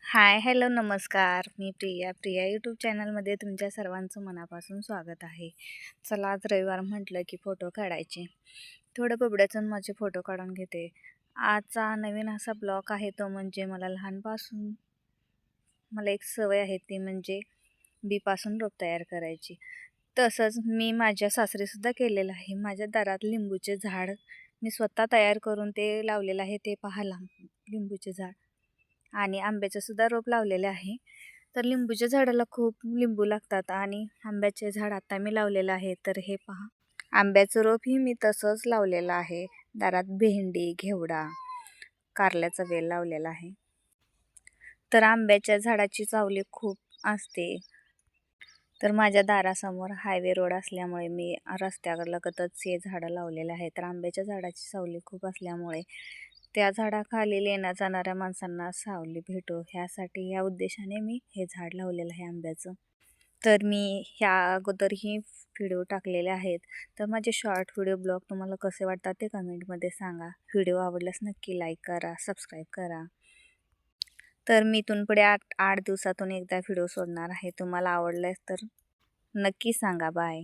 हाय, hello, नमस्कार. मी Priya YouTube चॅनलमध्ये तुमच्या सर्वांचं मनापासून स्वागत आहे. चला, आज रविवार म्हटलं की फोटो काढायचे. थोडं बबड्याचं माझे फोटो काढून घेते. आजचा नवीन असा ब्लॉग आहे तो म्हणजे मला एक सवय आहे ती म्हणजे बीपासून रोप तयार करायची. तसंच मी माझ्या सासरीसुद्धा केलेलं आहे. माझ्या दारात लिंबूचे झाड मी स्वतः तयार करून ते लावलेलं आहे. ते पहा, लिंबूचे झाड आणि आंब्याचं सुद्धा रोप लावलेले आहे. तर लिंबूच्या झाडाला खूप लिंबू लागतात आणि आंब्याचे झाड आता मी लावलेलं आहे. तर हे पहा, आंब्याचं रोपही मी तसंच लावलेलं आहे. दारात भेंडी, घेवडा, कारल्याचा वेल लावलेला आहे. तर आंब्याच्या झाडाची सावली खूप असते. तर माझ्या दारासमोर हायवे रोड असल्यामुळे मी रस्त्यालगतच हे झाडं लावलेले आहेत. तर आंब्याच्या झाडाची सावली खूप असल्यामुळे त्या झाडाखाली येण्या जाणाऱ्या माणसांना सावली भेटो ह्यासाठी, ह्या उद्देशाने मी हे झाड लावलेलं आहे आंब्याचं. तर मी ह्या अगोदरही व्हिडिओ टाकलेले आहेत. तर माझे शॉर्ट व्हिडिओ ब्लॉग तुम्हाला कसे वाटतात ते कमेंटमध्ये सांगा. व्हिडिओ आवडल्यास नक्की लाईक करा, सबस्क्राईब करा. तर मी इथून पुढे 8 दिवसातून एकदा व्हिडिओ सोडणार आहे. तुम्हाला आवडल्यास तर नक्की सांगा. बाय.